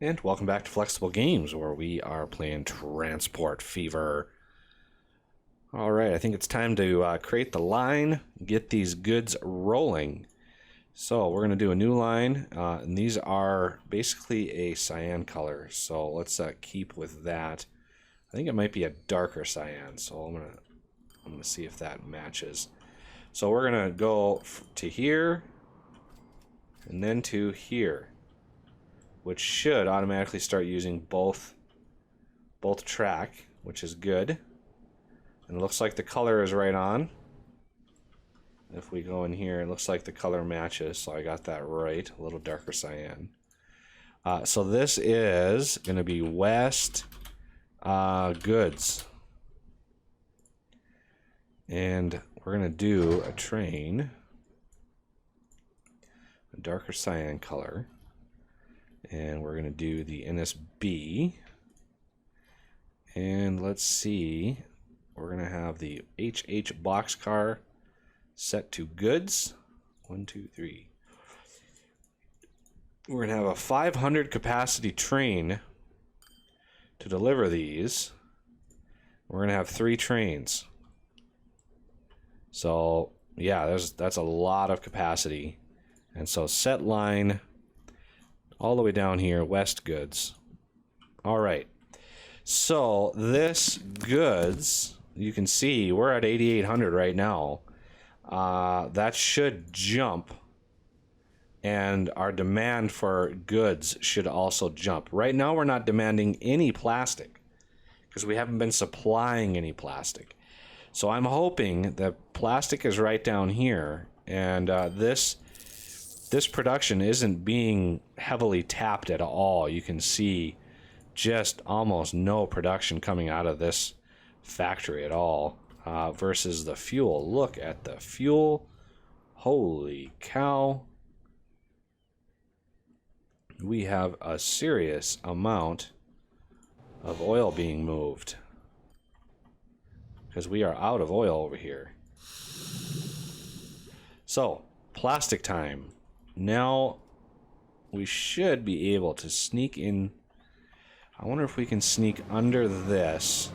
And welcome back to Flexible Games, where we are playing Transport Fever. Alright, I think it's time to create the line, get these goods rolling. So we're going to do a new line, and these are basically a cyan color. So let's keep with that. I think it might be a darker cyan, so I'm gonna see if that matches. So we're gonna go to here, and then to here, which should automatically start using both track, which is good. And it looks like the color is right on. If we go in here, it looks like the color matches, so I got that right. A little darker cyan. So this is going to be west goods. And we're going to do a train, a darker cyan color. And we're going to do the NSB. And let's see. We're going to have the HH boxcar set to goods. 1, 2, 3. We're going to have a 500 capacity train to deliver these. We're going to have 3 trains. So, yeah, that's a lot of capacity. And so set line all the way down here, west goods. All right. So this goods, you can see we're at 8,800 right now. That should jump, and our demand for goods should also jump. Right now we're not demanding any plastic because we haven't been supplying any plastic. So I'm hoping that plastic is right down here, and this production isn't being heavily tapped at all. You can see just almost no production coming out of this factory at all, versus the fuel. Look at the fuel. Holy cow. We have a serious amount of oil being moved because we are out of oil over here. So, plastic time. Now we should be able to sneak in. I wonder if we can sneak under this.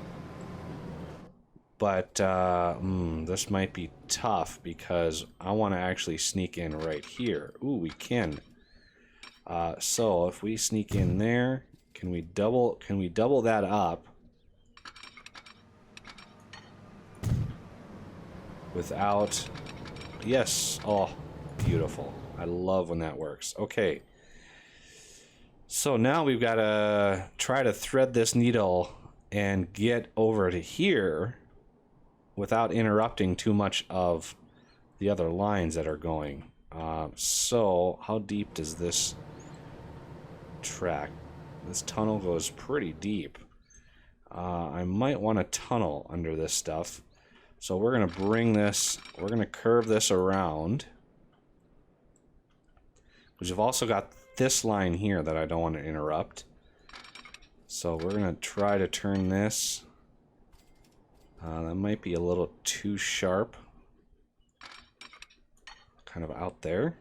But this might be tough because I want to actually sneak in right here. Ooh, we can. So if we sneak in there, can we double that up without? Yes. Oh, beautiful. I love when that works. Okay. So now we've got to try to thread this needle and get over to here without interrupting too much of the other lines that are going. So how deep does this track? This tunnel goes pretty deep. I might want to tunnel under this stuff. So we're going to we're going to curve this around. Because you've also got this line here that I don't want to interrupt. So we're going to try to turn this. That might be a little too sharp. Kind of out there.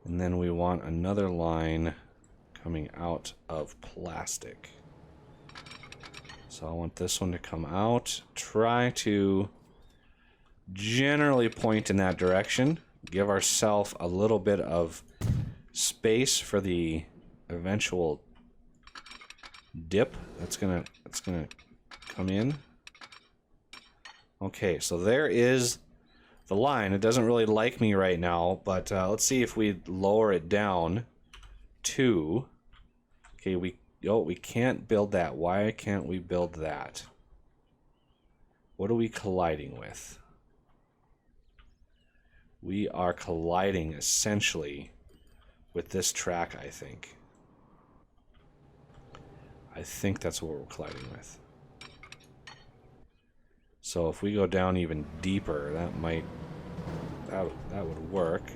And then we want another line coming out of plastic. So I want this one to come out. Try to generally point in that direction. Give ourselves a little bit of space for the eventual dip that's gonna come in. Okay, so there is the line. It doesn't really like me right now, but let's see if we lower it down to. Okay, we can't build that. Why can't we build that? What are we colliding with? We are colliding essentially with this track, I think. I think that's what we're colliding with. So if we go down even deeper, that would work.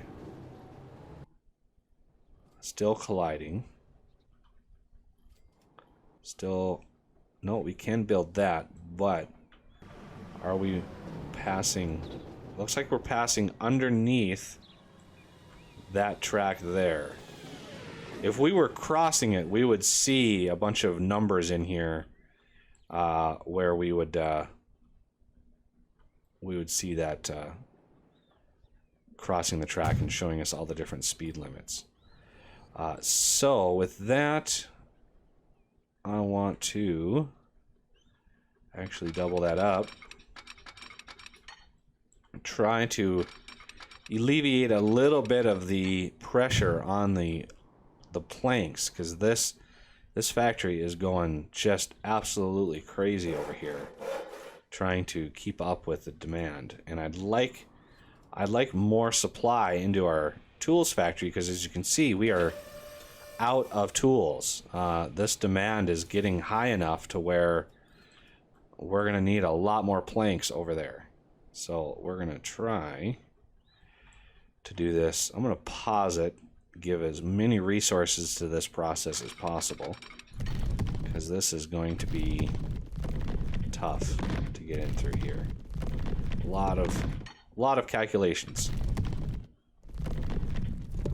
Still colliding. Still, no, we can build that, but are we passing? Looks like we're passing underneath that track there. if we were crossing it, we would see a bunch of numbers in here where we would see that crossing the track and showing us all the different speed limits. So with that, I want to actually double that up. Try to alleviate a little bit of the pressure on the planks, because this factory is going just absolutely crazy over here, trying to keep up with the demand. And I'd like more supply into our tools factory, because as you can see, we are out of tools. This demand is getting high enough to where we're going to need a lot more planks over there. So we're going to try to do this. I'm going to pause it, give as many resources to this process as possible, because this is going to be tough to get in through here. A lot of calculations.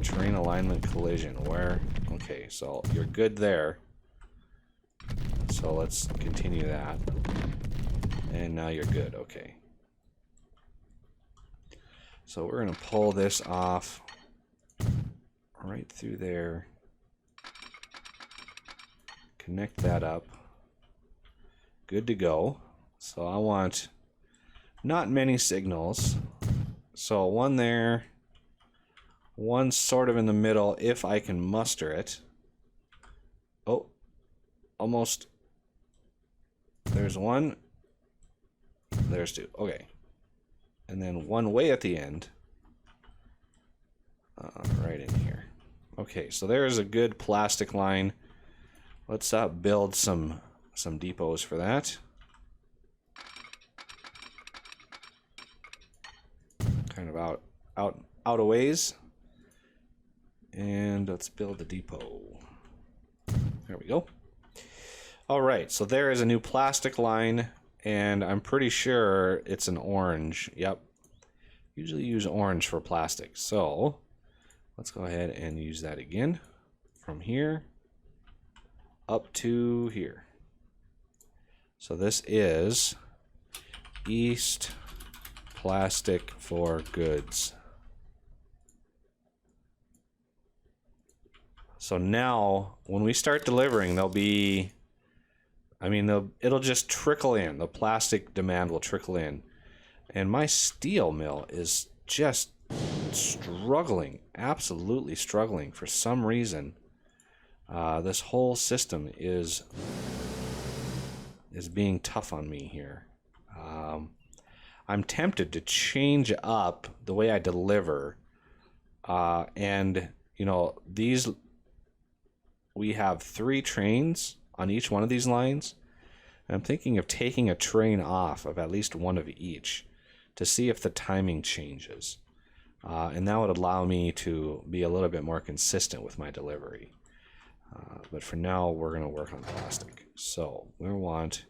Train alignment collision. Where? Okay, so you're good there. So let's continue that. And now you're good. Okay. So we're going to pull this off right through there. Connect that up. Good to go. So I want not many signals. So one there, one sort of in the middle if I can muster it. Oh, almost. There's one. There's two. Okay. And then one way at the end. Right in here. Okay, so there's a good plastic line. Let's build some depots for that. Kind of out a ways. And let's build a depot. There we go. All right, so there is a new plastic line, and I'm pretty sure it's an orange. Yep. Usually use orange for plastic. So let's go ahead and use that again from here up to here. So this is East Plastic for Goods. So now when we start delivering, there'll be, it'll just trickle in. The plastic demand will trickle in. And my steel mill is just struggling, absolutely struggling. For some reason, this whole system is being tough on me here. I'm tempted to change up the way I deliver. And, we have 3 trains on each one of these lines. And I'm thinking of taking a train off of at least one of each to see if the timing changes. And that would allow me to be a little bit more consistent with my delivery. But for now, we're going to work on plastic. So we want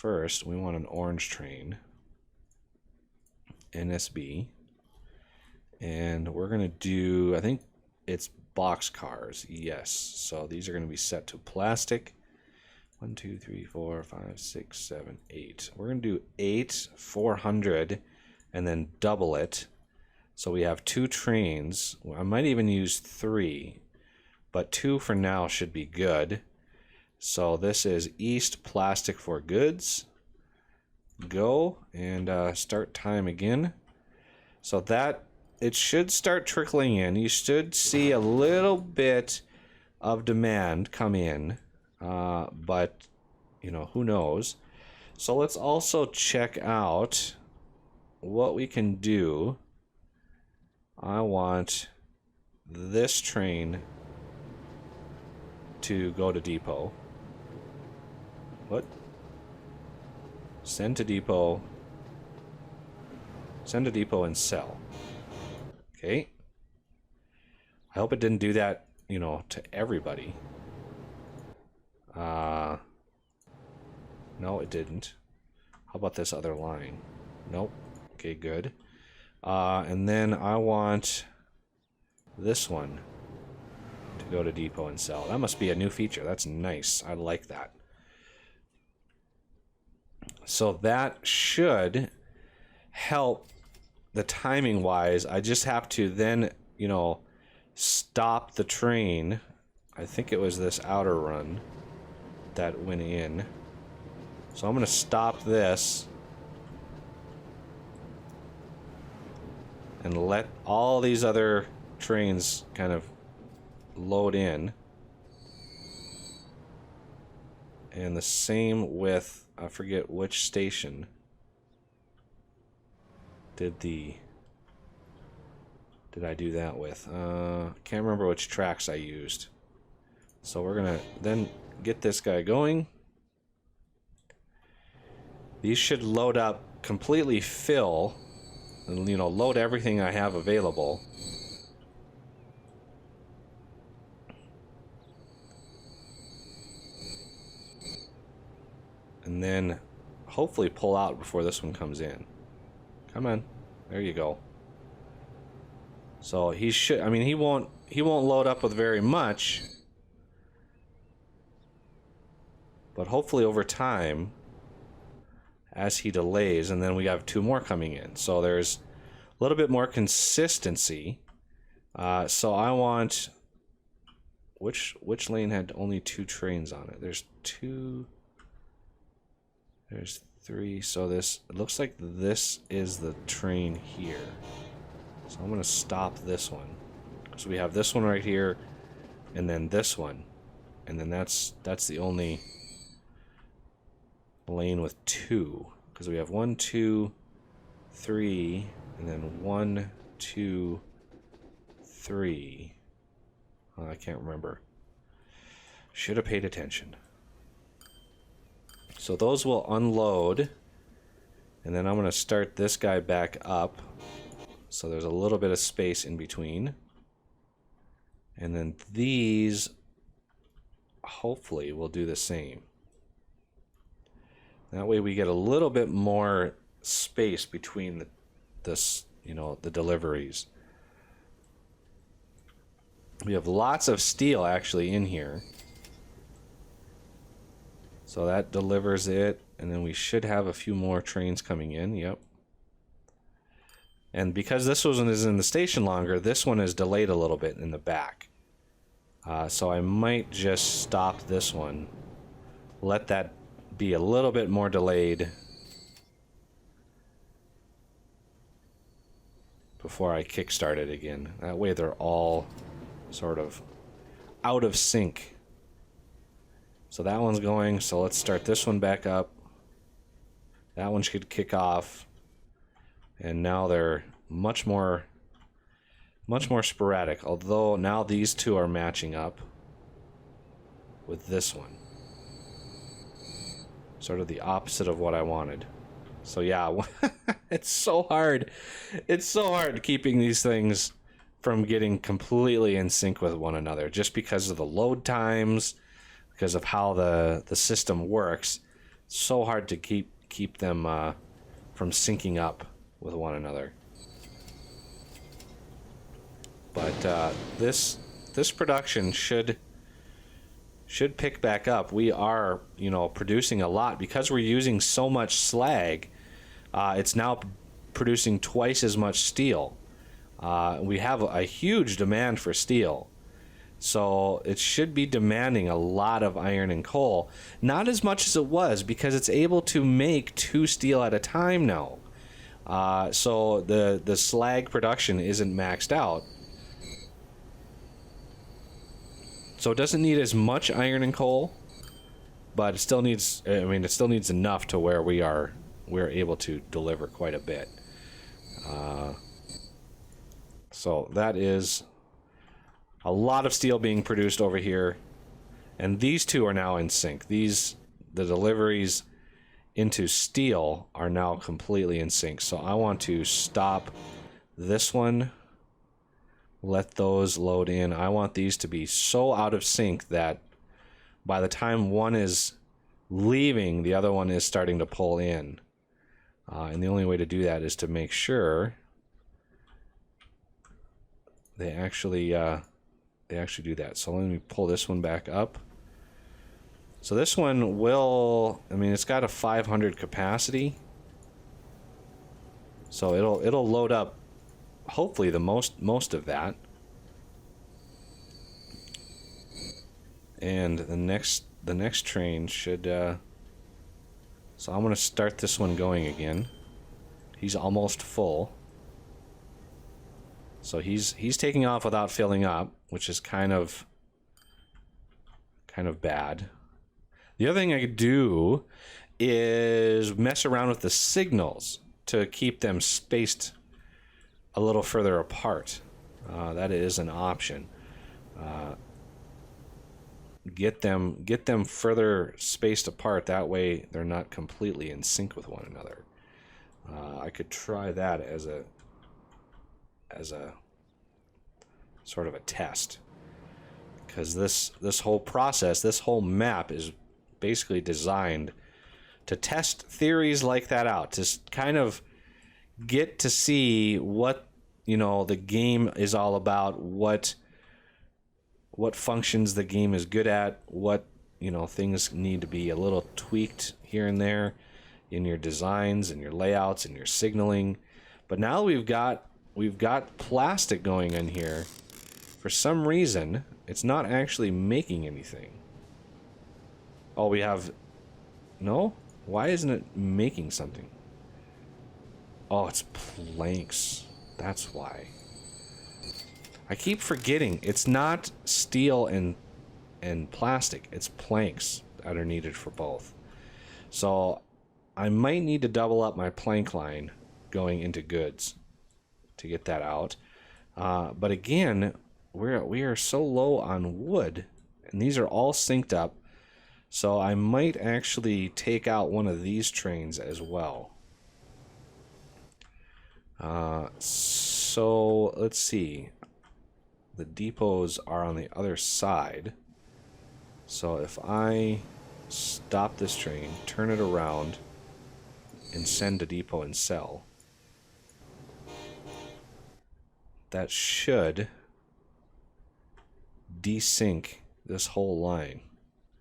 an orange train, NSB. And we're going to do, I think it's box cars. Yes. So these are going to be set to plastic. 1, 2, 3, 4, 5, 6, 7, 8. We're going to do 8, 400, and then double it. So we have 2 trains. I might even use 3, but 2 for now should be good. So this is East Plastic for Goods. Go and start time again. So that it should start trickling in. You should see a little bit of demand come in. But who knows? So let's also check out what we can do. I want this train to go to depot. What? Send to depot. Send to depot and sell. Okay. I hope it didn't do that, to everybody. No, it didn't. How about this other line? Nope. Okay, good. And then I want this one to go to depot and sell. That must be a new feature. That's nice. I like that. So that should help the timing wise. I just have to then, you know, stop the train. I think it was this outer run that went in. So I'm going to stop this and let all these other trains kind of load in. And the same with, I forget which station did I do that with? Can't remember which tracks I used. So we're gonna then get this guy going. These should load up, completely fill, and, you know, load everything I have available. And then hopefully pull out before this one comes in. Come on. There you go. So he should, I mean, he won't load up with very much. But hopefully over time, as he delays, and then we have 2 more coming in. So there's a little bit more consistency. So I want, which lane had only 2 trains on it? There's 2, there's 3. So this, it looks like this is the train here. So I'm going to stop this one. So we have this one right here, and then this one. And then that's the only lane with 2, because we have 1, 2, 3, and then 1, 2, 3. Oh, I can't remember. Should have paid attention. So those will unload, and then I'm going to start this guy back up, so there's a little bit of space in between. And then these hopefully will do the same. That way we get a little bit more space between the deliveries. We have lots of steel actually in here. So that delivers it, and then we should have a few more trains coming in. Yep. And because this one is in the station longer, this one is delayed a little bit in the back. So I might just stop this one. Let that be a little bit more delayed before I kickstart it again. That way they're all sort of out of sync. So that one's going, so let's start this one back up. That one should kick off. And now they're much more sporadic, although now these 2 are matching up with this one. Sort of the opposite of what I wanted. So yeah, it's so hard. It's so hard keeping these things from getting completely in sync with one another, just because of the load times, because of how the system works. It's so hard to keep them from syncing up with one another. But this production should pick back up. We are, you know, producing a lot because we're using so much slag. It's now producing twice as much steel. We have a huge demand for steel. So it should be demanding a lot of iron and coal. Not as much as it was, because it's able to make 2 steel at a time now. So the slag production isn't maxed out. So it doesn't need as much iron and coal, but it still needs, it still needs enough to where we're able to deliver quite a bit. So that is a lot of steel being produced over here, and these 2 are now in sync. The deliveries into steel are now completely in sync. So I want to stop this one, let those load in. I want these to be so out of sync that by the time one is leaving, the other one is starting to pull in. And the only way to do that is to make sure they actually they actually do that. So let me pull this one back up. So this one will, I mean, it's got a 500 capacity. So it'll load up hopefully the most of that. And the next train should so I'm going to start this one going again. He's almost full. So he's taking off without filling up, which is kind of bad. The other thing I could do is mess around with the signals to keep them spaced a little further apart. That is an option. Get them further spaced apart. That way they're not completely in sync with one another. I could try that as a sort of a test, because this whole process, this whole map is basically designed to test theories like that out, to kind of get to see what, you know, the game is all about, what functions the game is good at, what, you know, things need to be a little tweaked here and there in your designs and your layouts and your signaling. But now we've got plastic going in here. For some reason, it's not actually making anything. Oh, we have... No? Why isn't it making something? Oh, it's planks. That's why. I keep forgetting. It's not steel and plastic. It's planks that are needed for both. So I might need to double up my plank line going into goods to get that out. But again, we are so low on wood, and these are all synced up. So I might actually take out one of these trains as well. So let's see. The depots are on the other side. So if I stop this train, turn it around, and send a depot and sell, that should desync this whole line.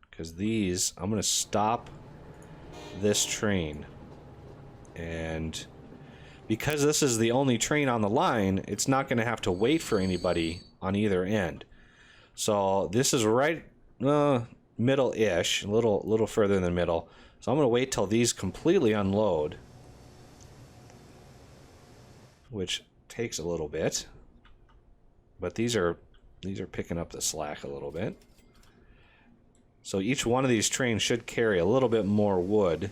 Because these, I'm going to stop this train, and because this is the only train on the line, it's not going to have to wait for anybody on either end. So this is right middle-ish, a little further in the middle. So I'm going to wait till these completely unload, which takes a little bit. But these are picking up the slack a little bit. So each one of these trains should carry a little bit more wood.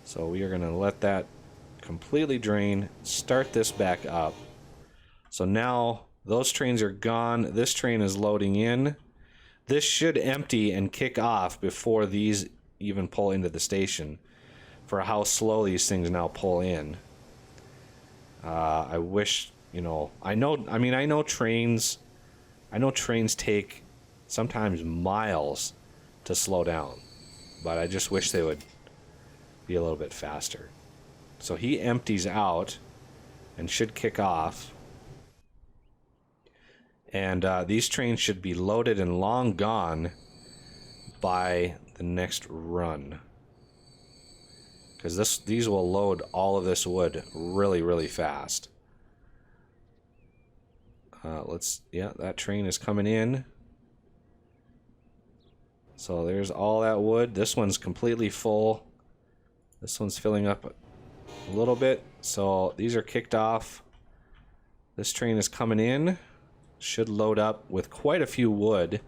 So we are going to let that completely drain, start this back up. So now those trains are gone. This train is loading in. This should empty and kick off before these even pull into the station, for how slow these things now pull in. I wish, you know, I know trains take sometimes miles to slow down, but I just wish they would be a little bit faster. So he empties out and should kick off. And these trains should be loaded and long gone by the next run. Because these will load all of this wood really, really fast. That train is coming in. So there's all that wood. This one's completely full. This one's filling up a little bit. So these are kicked off. This train is coming in. Should load up with quite a few wood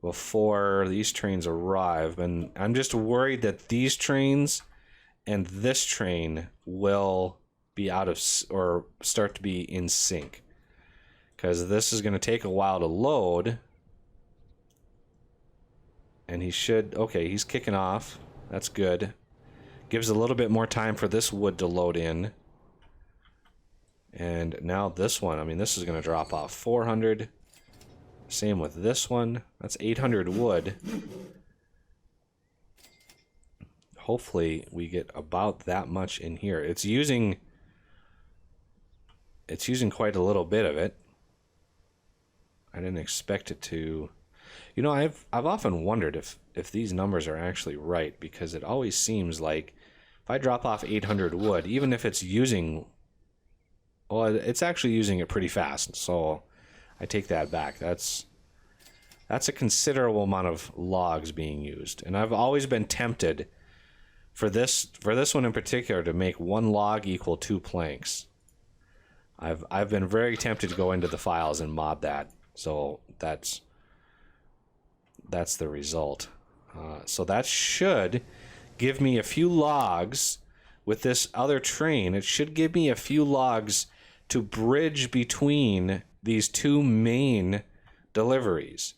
before these trains arrive. And I'm just worried that these trains and this train will be out of, or start to be in sync, because this is going to take a while to load. And he should, okay, he's kicking off. That's good. Gives a little bit more time for this wood to load in. And now this one, I mean, this is going to drop off 400. Same with this one. That's 800 wood. Hopefully we get about that much in here. It's using quite a little bit of it. I didn't expect it to. You know, I've often wondered if these numbers are actually right, because it always seems like if I drop off 800 wood, even if it's using, well, it's actually using it pretty fast. So I take that back. That's a considerable amount of logs being used, and I've always been tempted for this one in particular to make one log equal 2 planks. I've been very tempted to go into the files and mod that. So that's the result. So that should give me a few logs with this other train. It should give me a few logs to bridge between these two main deliveries,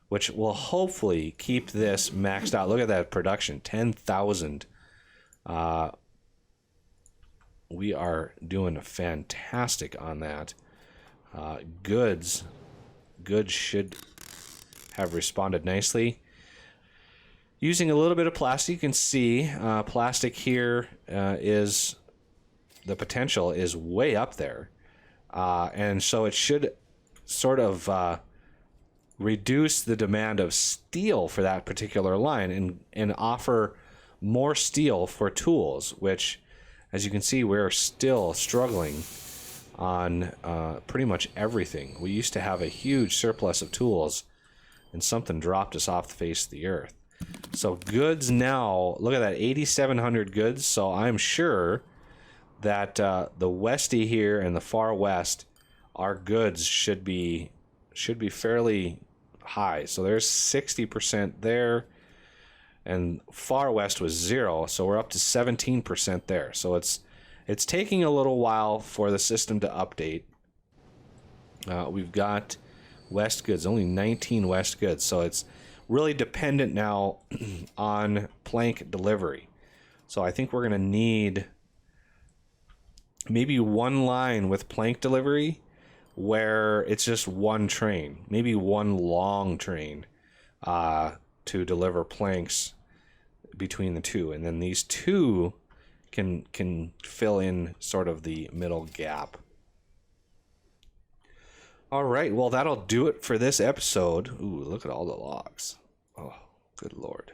which will hopefully keep this maxed out. Look at that production, 10,000. We are doing fantastic on that. Goods should have responded nicely. Using a little bit of plastic, you can see plastic here is, the potential is way up there. And so it should sort of reduce the demand of steel for that particular line and offer more steel for tools, which, as you can see, we're still struggling on pretty much everything. We used to have a huge surplus of tools, and something dropped us off the face of the earth. So goods now, look at that, 8,700 goods. So I'm sure that the Westie here and the far west, our goods should be fairly high. So there's 60% there, and far west was 0, so we're up to 17% there. So it's taking a little while for the system to update. We've got west goods, only 19 west goods, so it's really dependent now on plank delivery. So I think we're going to need maybe one line with plank delivery where it's just one train, maybe one long train to deliver planks between the two, and then these two can fill in sort of the middle gap. All right, well, that'll do it for this episode. Ooh, look at all the logs. Oh, good lord.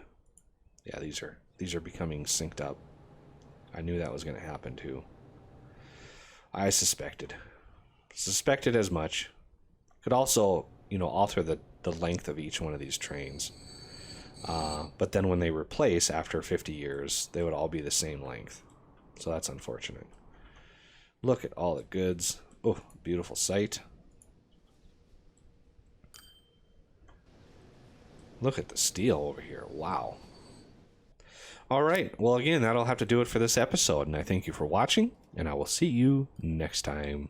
Yeah, these are becoming synced up. I knew that was going to happen too. I suspected as much. Could also, alter the length of each one of these trains. But then when they replace after 50 years, they would all be the same length. So that's unfortunate. Look at all the goods. Oh, beautiful sight. Look at the steel over here. Wow. All right. Well, again, that'll have to do it for this episode. And I thank you for watching, and I will see you next time.